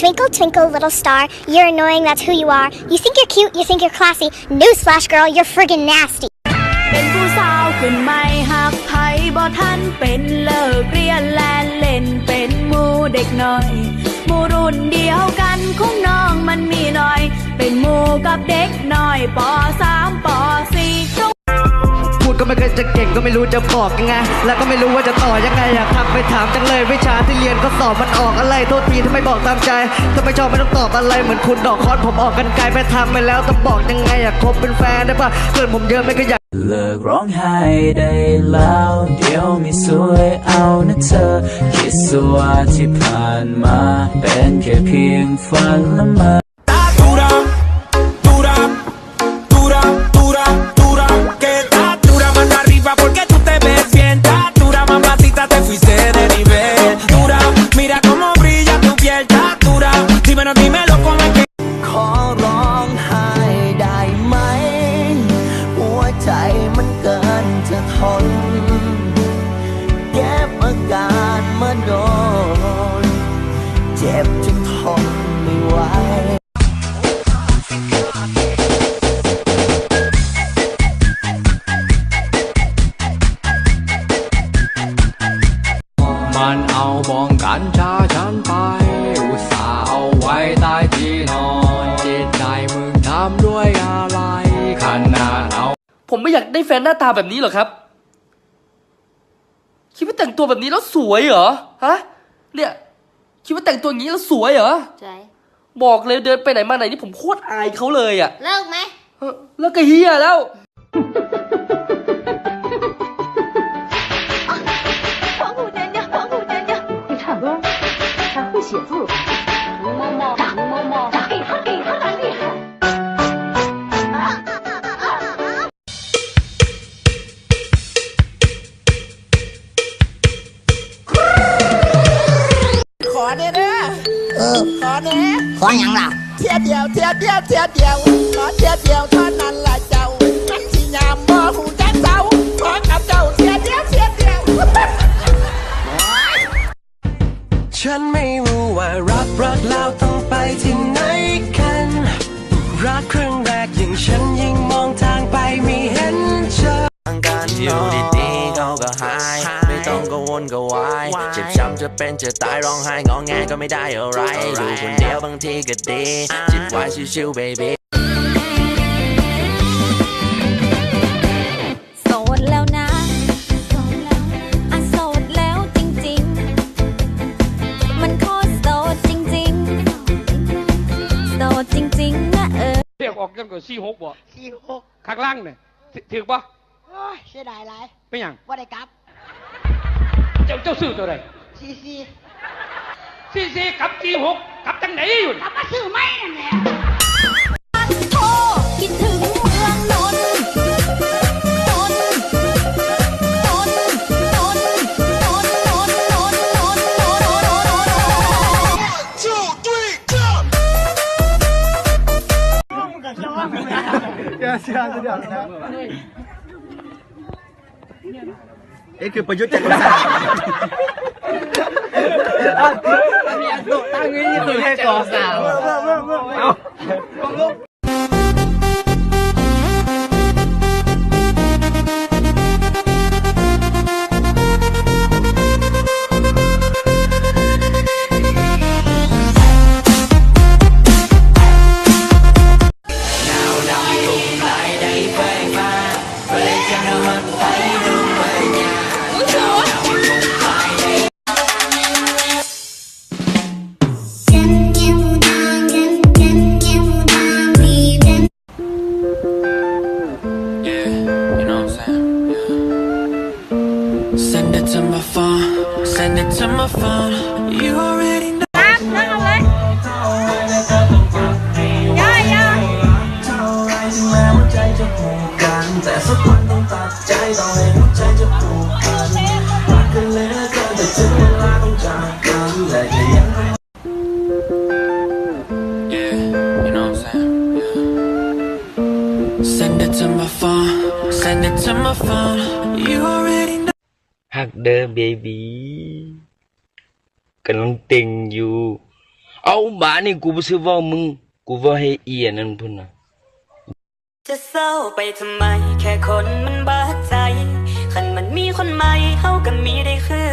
Twinkle, twinkle, little star, you're annoying, that's who you are. You think you're cute, you think you're classy. Newsflash, girl, you're friggin' nasty. เป็นผู้สาวขึ้นไม่หักไผบ่ทันเป็นเลิกเรียนแลนเล่นเป็นหมูเด็กน้อยหมูรุ่นเดียวกันของน้องมันมีน้อยเป็นหมูกับเด็กน้อยป .3 ป .4 พูดก็ไม่เคยจะเก่งก็ไม่รู้จะบอกยังไงและก็ไม่รู้ว่าจะต่อยังไงอยากทักไปถามจังเลยวิชาที่เรียนก็สอบมันออกอะไรโทษทีถ้าไม่บอกตามใจถ้าไม่ชอบไม่ต้องตอบอะไรเหมือนคุณดอกคอนผมออกกันไกลไปทำไปแล้วต้องบอกยังไงอยากคบเป็นแฟนได้ปะเพื่อนผมเยอะไม่ก็อยากเลิกร้องไห้ได้แล้วเดี๋ยวไม่สวยเอานะเธอคิดซะว่าที่ผ่านมาเป็นแค่เพียงฝันละเมอขอร้องไห้ได้ไหมหัวใจมันเกินจะทนเก็บอาการมาโดนเจ็บจนทนไม่ไหวมันเอาบองกันชาฉันไปอุตส่าห์เอาไว้ใต้ที่นอนจิตใจมึงทำด้วยอะไรขนาดเอาผมไม่อยากได้แฟนหน้าตาแบบนี้หรอกครับคิดว่าแต่งตัวแบบนี้แล้วสวยเหรอฮะเนี่ยคิดว่าแต่งตัวอย่างนี้แล้วสวยเหรอใช่บอกเลยเดินไปไหนมาไหนนี่ผมโคตรอายเขาเลยอ่ะเลิกไหมเลิกกับเฮียแล้ว写字，涂某某，打某某，给他蛮厉害。ขอเนี่ยนะขอเนี่ยขออย่างล่ะเทียเดียวขอเทียเดียวเท่านั้นละเจ้ามันสิยามบ่หูจักเจ้าขอกับเจ้าเทียเดียวฉันไม่รู้ว่ารักแล้วต้องไปที่ไหนกันรักครั้งแรกยิ่งฉันยิ่งมองทางไปไม่เห็นเธออยู่ดีๆเขาก็หายไม่ต้องกังวลก็วายเจ็บช้ำจะเป็นจะตายร้องไห้งอแงก็ไม่ได้อะไรอยู่คนเดียวบางทีก็ดีจิบไว้ชิวๆ babyโสดแล้วนะโสดแล้วจริงๆมันโคตรโสดจริงๆโสดจริงๆนะเรียกออกกันก่อน46บ่46ข้างล่างเนี่ยถือปะเสียดายไรเป็นอย่างว่าได้กลับเจ้าซื้อตัวไหน44กับ46กับจังไหนอยู่กลับมาซื้อไหมนั่นแหละโทรคิดถึงเมืองนนท์คือประยุทธ์จันทร์ตั้งงี้คือให้ก่อสาวSend it to my phone. You already know. นั่งเอาเลยย่าแต่สักวันต้องตัดใจต้องให้หัวใจจะผูกพันรักกันเหลือเกินแต่ถึงเวลาต้องจากกันและจะยังไม่ Yeah, you know what I'm saying? Yeah. Send it to my phone. Send it to my phone. You already know. ฮักเดอร์เบบี้กำลังติงอยู่ เอาบ้านี่กูบ่ซื้อว่ามึงกูว่าให้เอียนั่นพุ่นน่ะจะเศร้าไปทำไมแค่คนมันบาดใจคันมันมีคนใหม่เฮาก็มีได้คือ